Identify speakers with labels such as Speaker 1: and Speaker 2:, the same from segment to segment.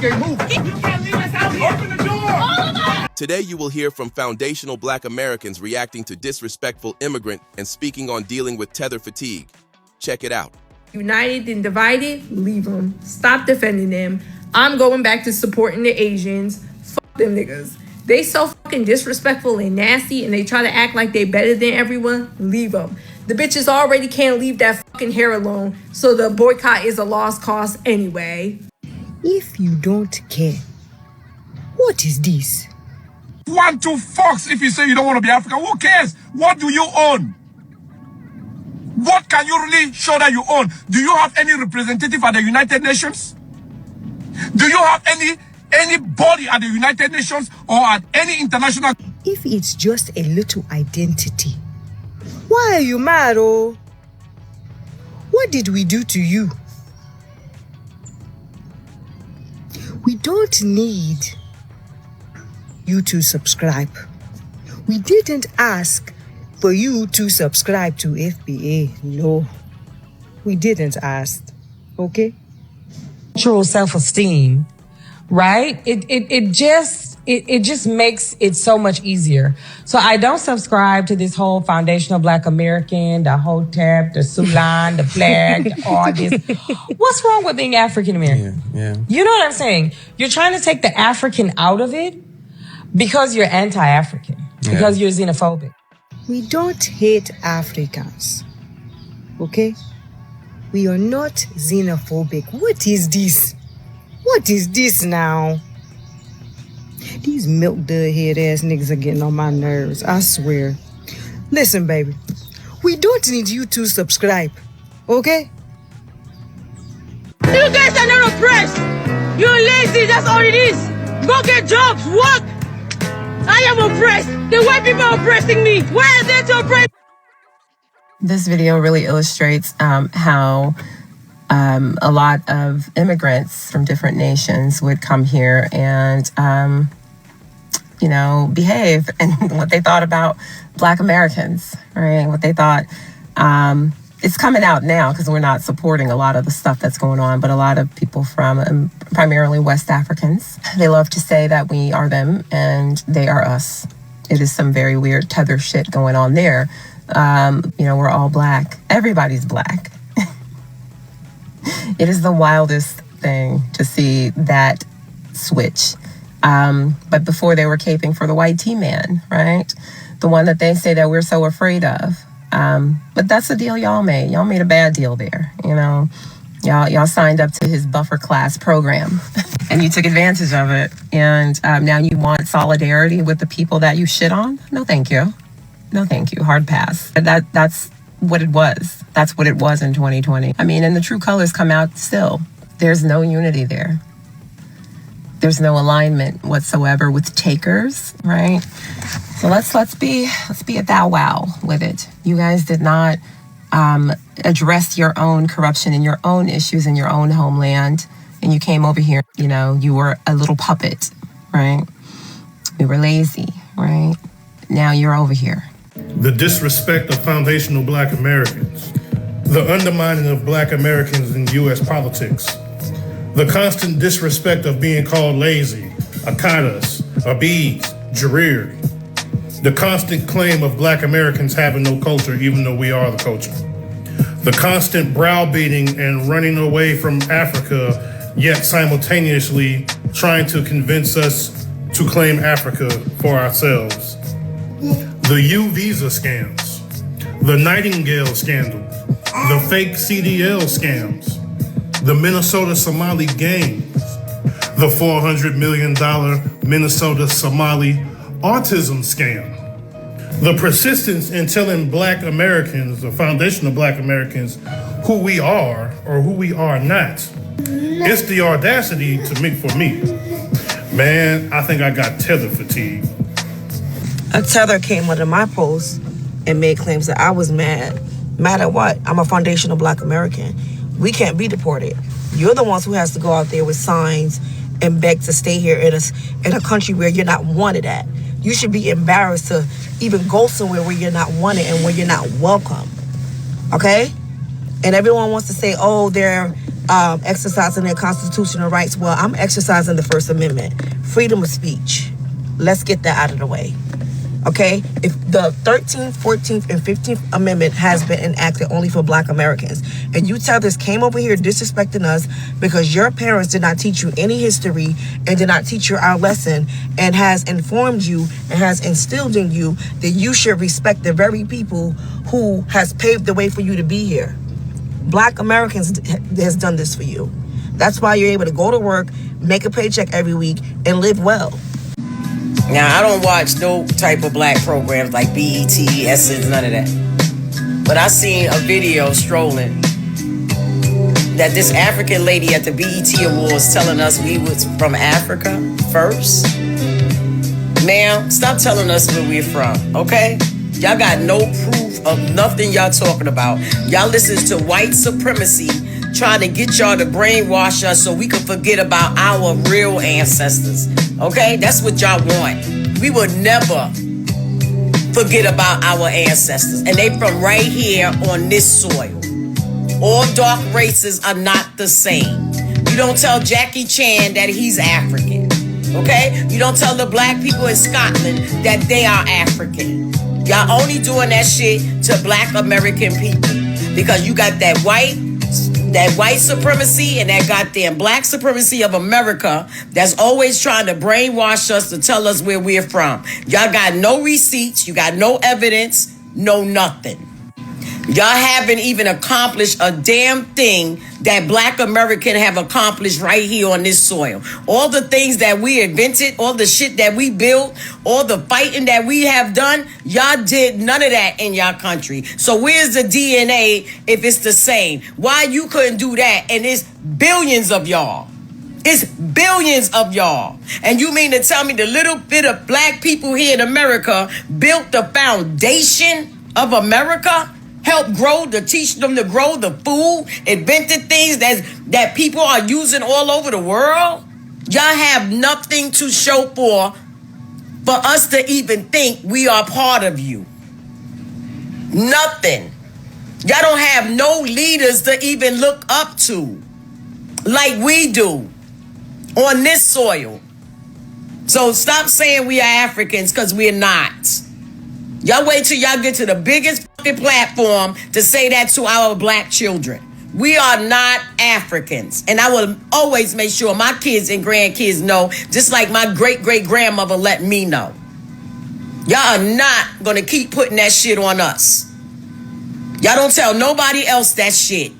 Speaker 1: Okay, move. You can't leave us out here. Open the door.
Speaker 2: Today, you will hear from foundational Black Americans reacting to Disrespectful Immigrant and speaking on dealing with Tether Fatigue. Check it out.
Speaker 3: United and divided, leave them. Stop defending them. I'm going back to supporting the Asians. Fuck them niggas. They so fucking disrespectful and nasty and they try to act like they better than everyone. Leave them. The bitches already can't leave that fucking hair alone, so the boycott is a lost cause anyway.
Speaker 4: If you don't care, what is this?
Speaker 1: 1, 2 fucks if you say you don't want to be African. Who cares? What do you own? What can you really show that you own? Do you have any representative at the United Nations? Do you have anybody at the United Nations or at any international?
Speaker 4: If it's just a little identity, why are you mad, oh? What did we do to you? We don't need you to subscribe. We didn't ask for you to subscribe to FBA. No, we didn't ask. Okay?
Speaker 5: True self-esteem, right? It just makes it so much easier. So I don't subscribe to this whole foundational Black American, the Hotep, the Sulan, the flag, all this. What's wrong with being African American?
Speaker 6: Yeah.
Speaker 5: You know what I'm saying? You're trying to take the African out of it because you're anti-African, because you're xenophobic.
Speaker 4: We don't hate Africans. Okay? We are not xenophobic. What is this? What is this now? These milk dud head ass niggas are getting on my nerves, I swear. Listen, baby, we don't need you to subscribe, okay?
Speaker 7: You guys are not oppressed. You're lazy, that's all it is. Go get jobs, work. I am oppressed. The white people are oppressing me. Why are they to oppress?
Speaker 8: This video really illustrates how a lot of immigrants from different nations would come here and, behave and what they thought about Black Americans, right? What they thought. It's coming out now because we're not supporting a lot of the stuff that's going on, but a lot of people from primarily West Africans, they love to say that we are them and they are us. It is some very weird tether shit going on there. We're all Black. Everybody's Black. It is the wildest thing to see that switch. But before they were caping for the white T-man, right? The one that they say that we're so afraid of. But that's the deal y'all made. Y'all made a bad deal there, Y'all signed up to his buffer class program and you took advantage of it. And now you want solidarity with the people that you shit on? No, thank you. No, thank you. Hard pass. That's what it was. That's what it was in 2020. I mean, and the true colors come out still. There's no unity there. There's no alignment whatsoever with takers, right? So let's be a thou wow with it. You guys did not address your own corruption and your own issues in your own homeland, and you came over here. You were a little puppet, right? We were lazy, right? Now you're over here.
Speaker 9: The disrespect of foundational Black Americans, the undermining of Black Americans in U.S. politics, the constant disrespect of being called lazy, akadas, abis, jarir, the constant claim of Black Americans having no culture even though we are the culture, the constant browbeating and running away from Africa, yet simultaneously trying to convince us to claim Africa for ourselves. The U visa scams, the Nightingale scandal, the fake CDL scams, the Minnesota Somali gangs, the $400 million Minnesota Somali autism scam, the persistence in telling Black Americans, the foundational Black Americans, who we are or who we are not. It's the audacity for me. Man, I think I got tether fatigue.
Speaker 7: A tether came under my post and made claims that I was mad. Mad at what? I'm a foundational Black American. We can't be deported. You're the ones who has to go out there with signs and beg to stay here in a country where you're not wanted at. You should be embarrassed to even go somewhere where you're not wanted and where you're not welcome. Okay? And everyone wants to say, oh, they're exercising their constitutional rights. Well, I'm exercising the First Amendment, freedom of speech. Let's get that out of the way. Okay, if the 13th, 14th, and 15th Amendment has been enacted only for Black Americans, and you Tethers came over here disrespecting us because your parents did not teach you any history and did not teach you our lesson, and has informed you and has instilled in you that you should respect the very people who has paved the way for you to be here. Black Americans has done this for you. That's why you're able to go to work, make a paycheck every week, and live well.
Speaker 6: Now, I don't watch no type of black programs like BET, Essence, none of that. But I seen a video strolling that this African lady at the BET Awards telling us we was from Africa first. Ma'am, stop telling us where we're from, okay? Y'all got no proof of nothing y'all talking about. Y'all listen to white supremacy trying to get y'all to brainwash us so we can forget about our real ancestors. Okay? That's what y'all want. We will never forget about our ancestors. And they from right here on this soil. All dark races are not the same. You don't tell Jackie Chan that he's African. Okay? You don't tell the black people in Scotland that they are African. Y'all only doing that shit to Black American people. Because you got that white supremacy and that goddamn black supremacy of America that's always trying to brainwash us to tell us where we're from. Y'all got no receipts, you got no evidence, no nothing. Y'all haven't even accomplished a damn thing that Black American have accomplished right here on this soil. All the things that we invented, all the shit that we built, all the fighting that we have done, y'all did none of that in y'all country. So where's the DNA if it's the same? Why you couldn't do that? And it's billions of y'all. It's billions of y'all. And you mean to tell me the little bit of black people here in America built the foundation of America? Help grow, to teach them to grow the food, invented things that people are using all over the world? Y'all have nothing to show for us to even think we are part of you. Nothing. Y'all don't have no leaders to even look up to like we do on this soil. So stop saying we are Africans, because we're not. Y'all wait till y'all get to the biggest fucking platform to say that to our black children. We are not Africans. And I will always make sure my kids and grandkids know, just like my great-great-grandmother let me know. Y'all are not going to keep putting that shit on us. Y'all don't tell nobody else that shit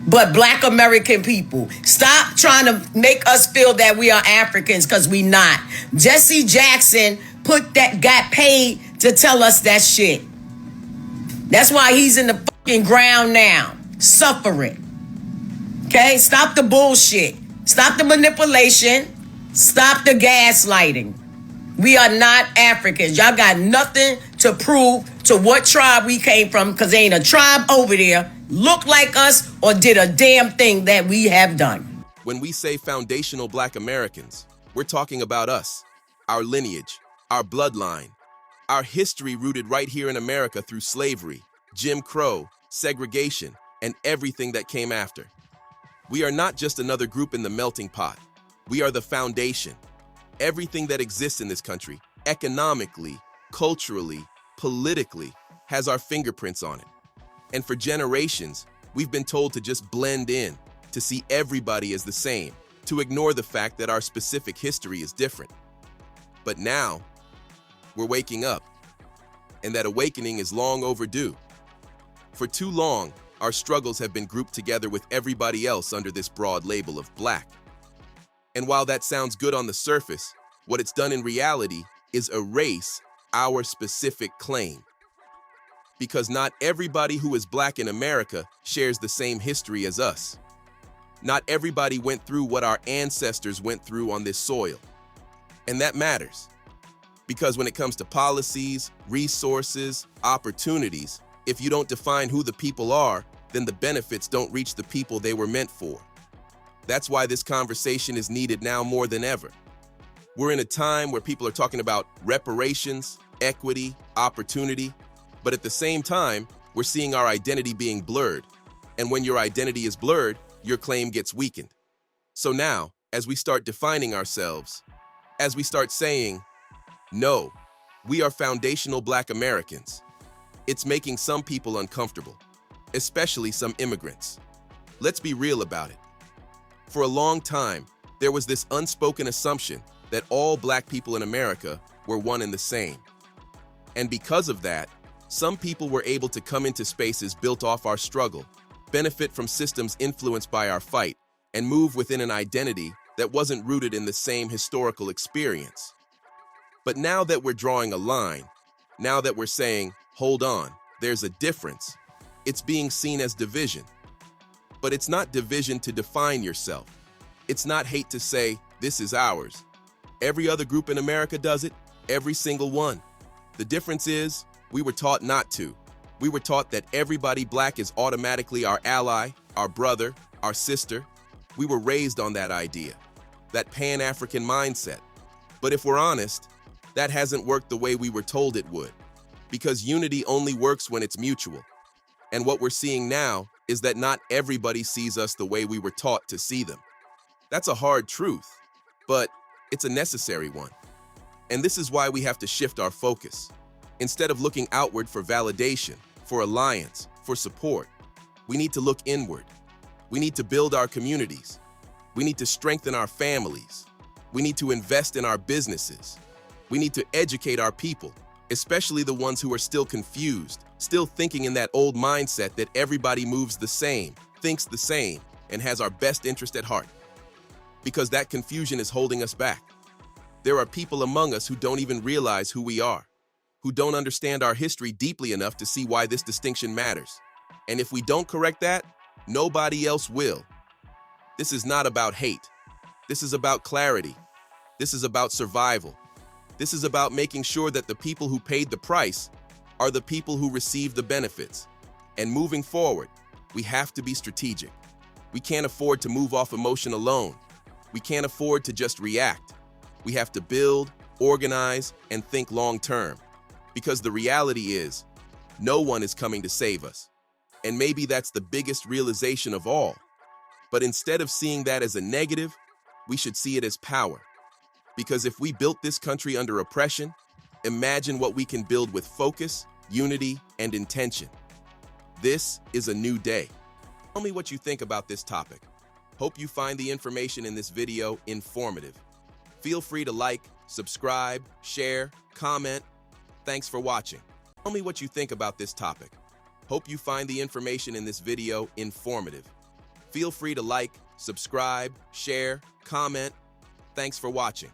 Speaker 6: but Black American people. Stop trying to make us feel that we are Africans, because we not. Jesse Jackson got paid to tell us that shit. That's why he's in the fucking ground now, suffering. Okay? Stop the bullshit. Stop the manipulation. Stop the gaslighting. We are not Africans. Y'all got nothing to prove to what tribe we came from, because there ain't a tribe over there look like us or did a damn thing that we have done.
Speaker 2: When we say foundational Black Americans, we're talking about us, our lineage, our bloodline, our history rooted right here in America through slavery, Jim Crow, segregation, and everything that came after. We are not just another group in the melting pot. We are the foundation. Everything that exists in this country, economically, culturally, politically, has our fingerprints on it. And for generations, we've been told to just blend in, to see everybody as the same, to ignore the fact that our specific history is different. But now, we're waking up, and that awakening is long overdue. For too long, our struggles have been grouped together with everybody else under this broad label of Black. And while that sounds good on the surface, what it's done in reality is erase our specific claim. Because not everybody who is Black in America shares the same history as us. Not everybody went through what our ancestors went through on this soil. And that matters. Because when it comes to policies, resources, opportunities, if you don't define who the people are, then the benefits don't reach the people they were meant for. That's why this conversation is needed now more than ever. We're in a time where people are talking about reparations, equity, opportunity, but at the same time, we're seeing our identity being blurred. And when your identity is blurred, your claim gets weakened. So now, as we start defining ourselves, as we start saying, no, we are foundational Black Americans, it's making some people uncomfortable, especially some immigrants. Let's be real about it. For a long time, there was this unspoken assumption that all Black people in America were one and the same. And because of that, some people were able to come into spaces built off our struggle, benefit from systems influenced by our fight, and move within an identity that wasn't rooted in the same historical experience. But now that we're drawing a line, now that we're saying, hold on, there's a difference, it's being seen as division. But it's not division to define yourself. It's not hate to say, this is ours. Every other group in America does it, every single one. The difference is, we were taught not to. We were taught that everybody Black is automatically our ally, our brother, our sister. We were raised on that idea, that Pan-African mindset. But if we're honest, that hasn't worked the way we were told it would, because unity only works when it's mutual. And what we're seeing now is that not everybody sees us the way we were taught to see them. That's a hard truth, but it's a necessary one. And this is why we have to shift our focus. Instead of looking outward for validation, for alliance, for support, we need to look inward. We need to build our communities. We need to strengthen our families. We need to invest in our businesses. We need to educate our people, especially the ones who are still confused, still thinking in that old mindset that everybody moves the same, thinks the same, and has our best interest at heart. Because that confusion is holding us back. There are people among us who don't even realize who we are, who don't understand our history deeply enough to see why this distinction matters. And if we don't correct that, nobody else will. This is not about hate. This is about clarity. This is about survival. This is about making sure that the people who paid the price are the people who receive the benefits. And moving forward, we have to be strategic. We can't afford to move off emotion alone. We can't afford to just react. We have to build, organize, and think long-term. Because the reality is, no one is coming to save us. And maybe that's the biggest realization of all. But instead of seeing that as a negative, we should see it as power. Because if we built this country under oppression, imagine what we can build with focus, unity, and intention. This is a new day. Tell me what you think about this topic. Hope you find the information in this video informative. Feel free to like, subscribe, share, comment. Thanks for watching. Tell me what you think about this topic. Hope you find the information in this video informative. Feel free to like, subscribe, share, comment. Thanks for watching.